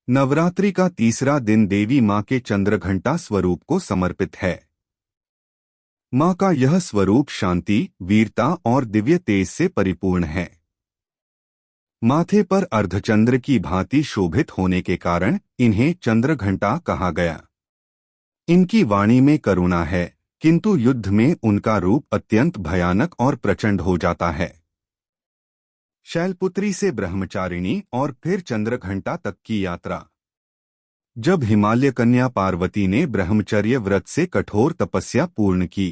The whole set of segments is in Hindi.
नवरात्रि का तीसरा दिन देवी मां के चंद्रघंटा स्वरूप को समर्पित है। मां का यह स्वरूप शांति, वीरता और दिव्य तेज से परिपूर्ण है। माथे पर अर्धचंद्र की भांति शोभित होने के कारण इन्हें चंद्रघंटा कहा गया। इनकी वाणी में करुणा है, किंतु युद्ध में उनका रूप अत्यंत भयानक और प्रचंड हो जाता है। शैलपुत्री से ब्रह्मचारिणी और फिर चंद्रघंटा तक की यात्रा। जब हिमालय कन्या पार्वती ने ब्रह्मचर्य व्रत से कठोर तपस्या पूर्ण की,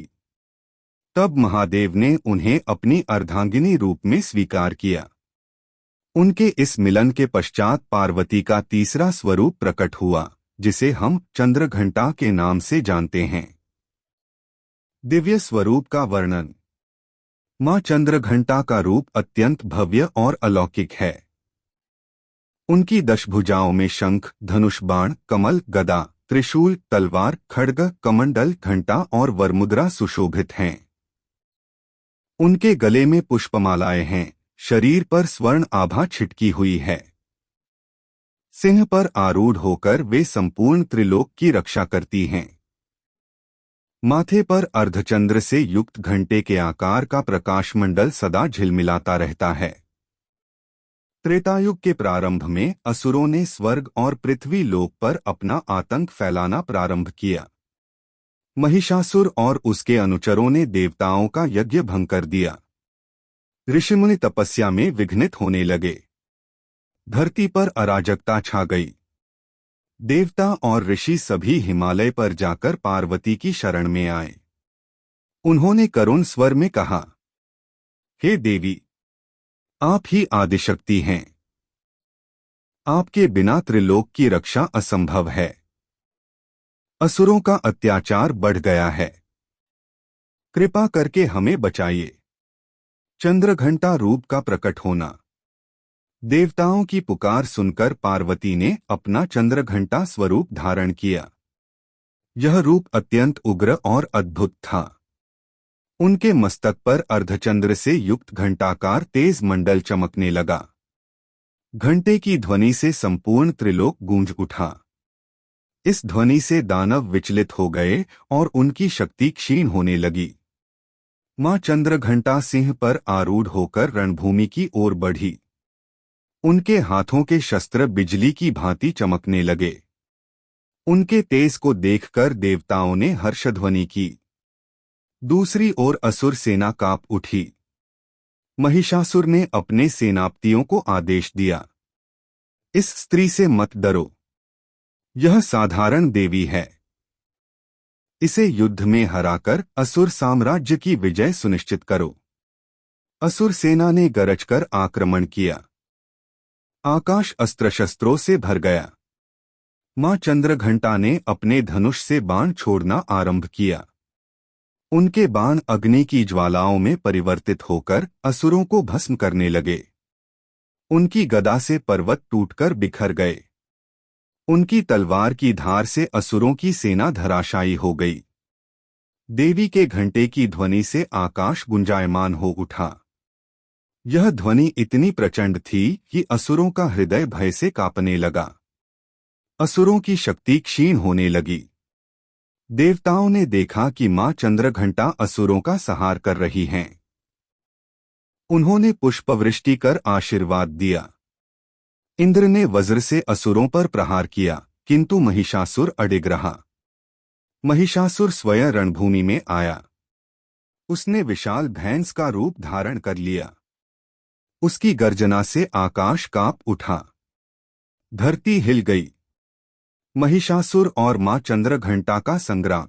तब महादेव ने उन्हें अपनी अर्धांगिनी रूप में स्वीकार किया। उनके इस मिलन के पश्चात पार्वती का तीसरा स्वरूप प्रकट हुआ, जिसे हम चंद्रघंटा के नाम से जानते हैं। दिव्य स्वरूप का वर्णन। मां चंद्रघंटा का रूप अत्यंत भव्य और अलौकिक है। उनकी दशभुजाओं में शंख, धनुष, बाण, कमल, गदा, त्रिशूल, तलवार, खड्ग, कमंडल, घंटा और वरमुद्रा सुशोभित हैं। उनके गले में पुष्पमालाएं हैं, शरीर पर स्वर्ण आभा छिटकी हुई है। सिंह पर आरूढ़ होकर वे संपूर्ण त्रिलोक की रक्षा करती हैं। माथे पर अर्धचंद्र से युक्त घंटे के आकार का प्रकाशमंडल सदा झिलमिलाता रहता है। त्रेतायुग के प्रारंभ में असुरों ने स्वर्ग और पृथ्वी लोक पर अपना आतंक फैलाना प्रारंभ किया। महिषासुर और उसके अनुचरों ने देवताओं का यज्ञ भंग कर दिया। ऋषिमुनि तपस्या में विघ्नित होने लगे। धरती पर अराजकता छा गई। देवता और ऋषि सभी हिमालय पर जाकर पार्वती की शरण में आए। उन्होंने करुण स्वर में कहा, हे देवी, आप ही आदिशक्ति हैं। आपके बिना त्रिलोक की रक्षा असंभव है। असुरों का अत्याचार बढ़ गया है। कृपा करके हमें बचाइए। चंद्रघंटा रूप का प्रकट होना। देवताओं की पुकार सुनकर पार्वती ने अपना चंद्रघंटा स्वरूप धारण किया। यह रूप अत्यंत उग्र और अद्भुत था। उनके मस्तक पर अर्धचंद्र से युक्त घंटाकार तेज मंडल चमकने लगा। घंटे की ध्वनि से संपूर्ण त्रिलोक गूंज उठा। इस ध्वनि से दानव विचलित हो गए और उनकी शक्ति क्षीण होने लगी। मां चंद्रघंटा सिंह पर आरूढ़ होकर रणभूमि की ओर बढ़ी। उनके हाथों के शस्त्र बिजली की भांति चमकने लगे। उनके तेज को देखकर देवताओं ने हर्षध्वनि की। दूसरी ओर असुर सेना कांप उठी। महिषासुर ने अपने सेनापतियों को आदेश दिया, इस स्त्री से मत डरो। यह साधारण देवी है। इसे युद्ध में हराकर असुर साम्राज्य की विजय सुनिश्चित करो। असुर सेना ने गरजकर आक्रमण किया। आकाश अस्त्र शस्त्रों से भर गया। मां चंद्रघंटा ने अपने धनुष से बाण छोड़ना आरंभ किया। उनके बाण अग्नि की ज्वालाओं में परिवर्तित होकर असुरों को भस्म करने लगे। उनकी गदा से पर्वत टूटकर बिखर गए। उनकी तलवार की धार से असुरों की सेना धराशायी हो गई। देवी के घंटे की ध्वनि से आकाश गुंजायमान हो उठा। यह ध्वनि इतनी प्रचंड थी कि असुरों का हृदय भय से कांपने लगा। असुरों की शक्ति क्षीण होने लगी। देवताओं ने देखा कि मां चंद्रघंटा असुरों का संहार कर रही हैं। उन्होंने पुष्पवृष्टि कर आशीर्वाद दिया। इंद्र ने वज्र से असुरों पर प्रहार किया, किंतु महिषासुर अडिग रहा। महिषासुर स्वयं रणभूमि में आया। उसने विशाल भैंस का रूप धारण कर लिया। उसकी गर्जना से आकाश कांप उठा। धरती हिल गई। महिषासुर और मां चंद्रघंटा का संग्राम।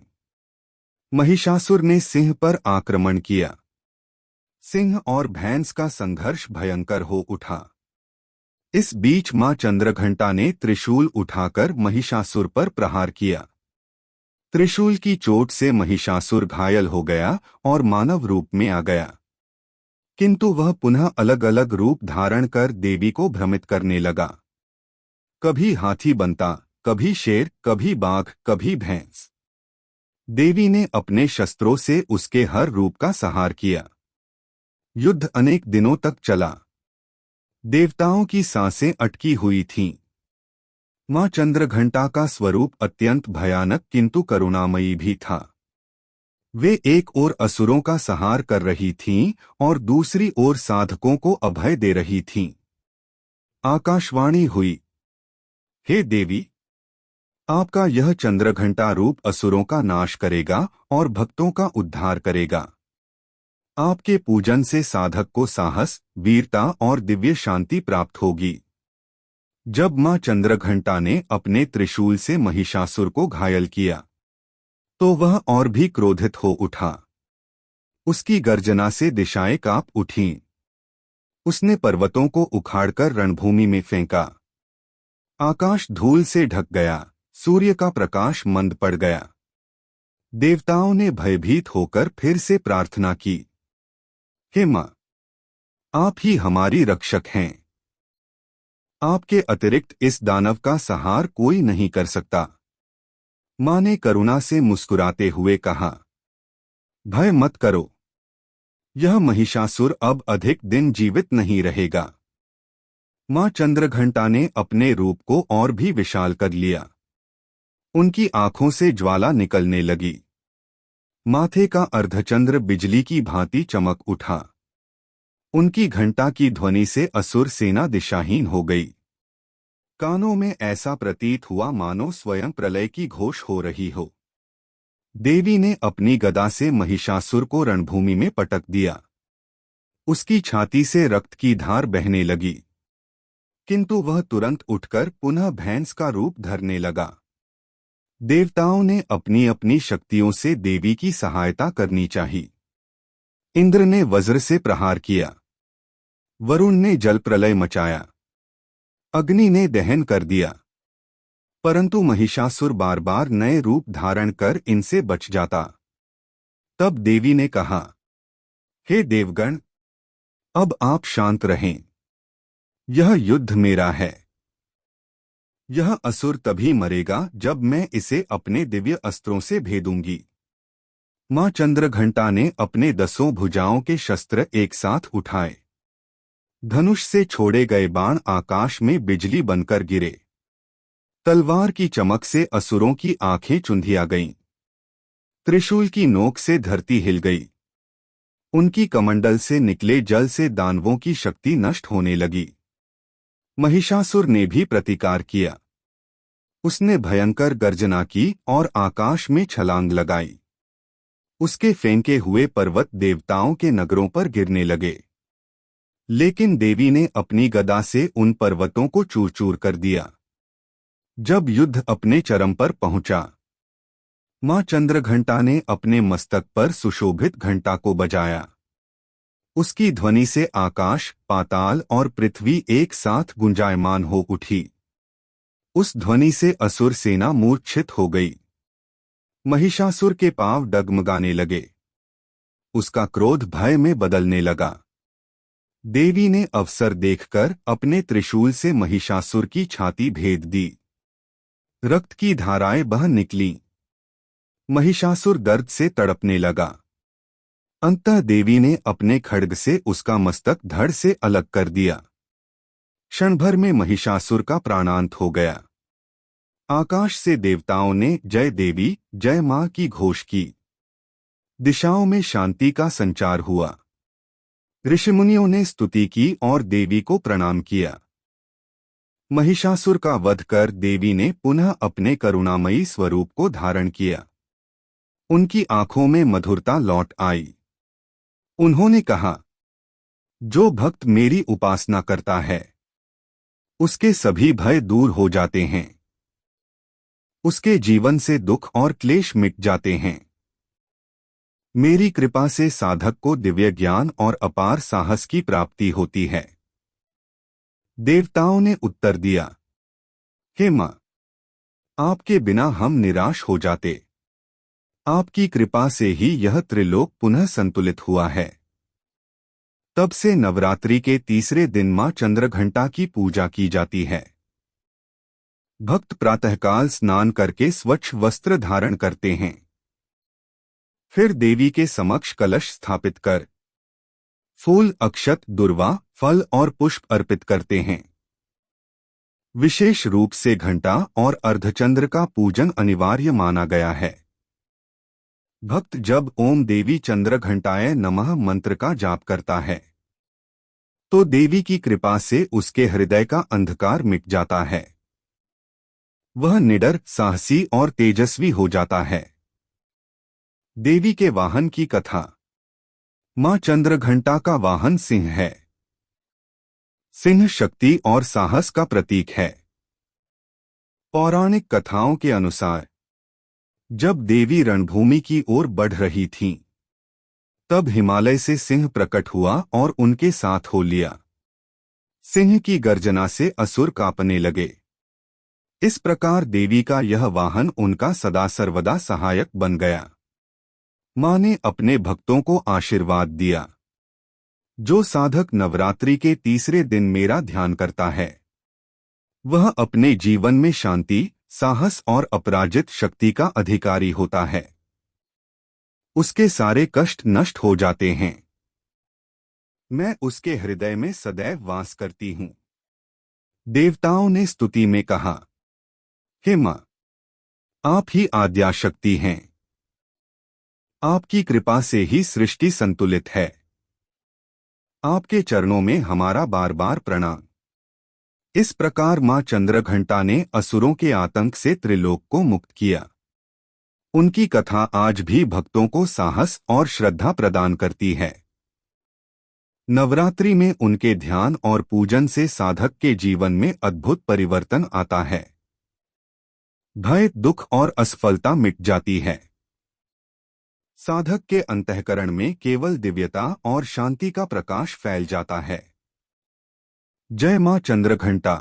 महिषासुर ने सिंह पर आक्रमण किया। सिंह और भैंस का संघर्ष भयंकर हो उठा। इस बीच मां चंद्रघंटा ने त्रिशूल उठाकर महिषासुर पर प्रहार किया। त्रिशूल की चोट से महिषासुर घायल हो गया और मानव रूप में आ गया, किंतु वह पुनः अलग अलग रूप धारण कर देवी को भ्रमित करने लगा। कभी हाथी बनता, कभी शेर, कभी बाघ, कभी भैंस। देवी ने अपने शस्त्रों से उसके हर रूप का संहार किया। युद्ध अनेक दिनों तक चला। देवताओं की सांसें अटकी हुई थीं। मां चंद्रघंटा का स्वरूप अत्यंत भयानक किंतु करुणामयी भी था। वे एक ओर असुरों का संहार कर रही थीं और दूसरी ओर साधकों को अभय दे रही थीं। आकाशवाणी हुई, हे देवी, आपका यह चंद्रघंटा रूप असुरों का नाश करेगा और भक्तों का उद्धार करेगा। आपके पूजन से साधक को साहस, वीरता और दिव्य शांति प्राप्त होगी। जब मां चंद्रघंटा ने अपने त्रिशूल से महिषासुर को घायल किया तो वह और भी क्रोधित हो उठा। उसकी गर्जना से दिशाएं कांप उठीं। उसने पर्वतों को उखाड़कर रणभूमि में फेंका। आकाश धूल से ढक गया, सूर्य का प्रकाश मंद पड़ गया। देवताओं ने भयभीत होकर फिर से प्रार्थना की, हे मां, आप ही हमारी रक्षक हैं। आपके अतिरिक्त इस दानव का संहार कोई नहीं कर सकता। मां ने करुणा से मुस्कुराते हुए कहा, भय मत करो, यह महिषासुर अब अधिक दिन जीवित नहीं रहेगा। मां चंद्रघंटा ने अपने रूप को और भी विशाल कर लिया। उनकी आंखों से ज्वाला निकलने लगी। माथे का अर्धचंद्र बिजली की भांति चमक उठा। उनकी घंटा की ध्वनि से असुर सेना दिशाहीन हो गई। कानों में ऐसा प्रतीत हुआ मानो स्वयं प्रलय की घोष हो रही हो। देवी ने अपनी गदा से महिषासुर को रणभूमि में पटक दिया। उसकी छाती से रक्त की धार बहने लगी, किंतु वह तुरंत उठकर पुनः भैंस का रूप धरने लगा। देवताओं ने अपनी अपनी शक्तियों से देवी की सहायता करनी चाहिए। इंद्र ने वज्र से प्रहार किया, वरुण ने जल प्रलय मचाया, अग्नि ने दहन कर दिया, परंतु महिषासुर बार बार नए रूप धारण कर इनसे बच जाता। तब देवी ने कहा, हे देवगण, अब आप शांत रहें। यह युद्ध मेरा है। यह असुर तभी मरेगा जब मैं इसे अपने दिव्य अस्त्रों से भेदूंगी। मां चंद्रघंटा ने अपने 10 भुजाओं के शस्त्र एक साथ उठाए। धनुष से छोड़े गए बाण आकाश में बिजली बनकर गिरे। तलवार की चमक से असुरों की आंखें चुंधिया गईं। त्रिशूल की नोक से धरती हिल गई। उनकी कमंडल से निकले जल से दानवों की शक्ति नष्ट होने लगी। महिषासुर ने भी प्रतिकार किया। उसने भयंकर गर्जना की और आकाश में छलांग लगाई। उसके फेंके हुए पर्वत देवताओं के नगरों पर गिरने लगे, लेकिन देवी ने अपनी गदा से उन पर्वतों को चूर चूर कर दिया। जब युद्ध अपने चरम पर पहुंचा, मां चंद्रघंटा ने अपने मस्तक पर सुशोभित घंटा को बजाया। उसकी ध्वनि से आकाश, पाताल और पृथ्वी एक साथ गुंजायमान हो उठी। उस ध्वनि से असुर सेना मूर्छित हो गई। महिषासुर के पांव डगमगाने लगे। उसका क्रोध भय में बदलने लगा। देवी ने अवसर देखकर अपने त्रिशूल से महिषासुर की छाती भेद दी। रक्त की धाराएं बह निकलीं। महिषासुर दर्द से तड़पने लगा। अंततः देवी ने अपने खड्ग से उसका मस्तक धड़ से अलग कर दिया। क्षण भर में महिषासुर का प्राणांत हो गया। आकाश से देवताओं ने जय देवी, जय मां की घोष की। दिशाओं में शांति का संचार हुआ। ऋषिमुनियों ने स्तुति की और देवी को प्रणाम किया। महिषासुर का वध कर देवी ने पुनः अपने करुणामयी स्वरूप को धारण किया। उनकी आंखों में मधुरता लौट आई। उन्होंने कहा, जो भक्त मेरी उपासना करता है उसके सभी भय दूर हो जाते हैं। उसके जीवन से दुख और क्लेश मिट जाते हैं। मेरी कृपा से साधक को दिव्य ज्ञान और अपार साहस की प्राप्ति होती है। देवताओं ने उत्तर दिया, हे मां, आपके बिना हम निराश हो जाते। आपकी कृपा से ही यह त्रिलोक पुनः संतुलित हुआ है। तब से नवरात्रि के तीसरे दिन मां चंद्रघंटा की पूजा की जाती है। भक्त प्रातःकाल स्नान करके स्वच्छ वस्त्र धारण करते हैं। फिर देवी के समक्ष कलश स्थापित कर फूल, अक्षत, दुर्वा, फल और पुष्प अर्पित करते हैं। विशेष रूप से घंटा और अर्धचंद्र का पूजन अनिवार्य माना गया है। भक्त जब ओम देवी चंद्र घंटाए नमः मंत्र का जाप करता है तो देवी की कृपा से उसके हृदय का अंधकार मिट जाता है। वह निडर, साहसी और तेजस्वी हो जाता है। देवी के वाहन की कथा। मां चंद्रघंटा का वाहन सिंह है। सिंह शक्ति और साहस का प्रतीक है। पौराणिक कथाओं के अनुसार जब देवी रणभूमि की ओर बढ़ रही थीं, तब हिमालय से सिंह प्रकट हुआ और उनके साथ हो लिया। सिंह की गर्जना से असुर कांपने लगे। इस प्रकार देवी का यह वाहन उनका सदा सर्वदा सहायक बन गया। मां ने अपने भक्तों को आशीर्वाद दिया, जो साधक नवरात्रि के तीसरे दिन मेरा ध्यान करता है वह अपने जीवन में शांति, साहस और अपराजित शक्ति का अधिकारी होता है। उसके सारे कष्ट नष्ट हो जाते हैं। मैं उसके हृदय में सदैव वास करती हूँ। देवताओं ने स्तुति में कहा, हे मां, आप ही आद्याशक्ति हैं। आपकी कृपा से ही सृष्टि संतुलित है। आपके चरणों में हमारा बार बार प्रणाम। इस प्रकार मां चंद्रघंटा ने असुरों के आतंक से त्रिलोक को मुक्त किया। उनकी कथा आज भी भक्तों को साहस और श्रद्धा प्रदान करती है। नवरात्रि में उनके ध्यान और पूजन से साधक के जीवन में अद्भुत परिवर्तन आता है। भय, दुख और असफलता मिट जाती है। साधक के अंतःकरण में केवल दिव्यता और शांति का प्रकाश फैल जाता है। जय मां चंद्रघंटा।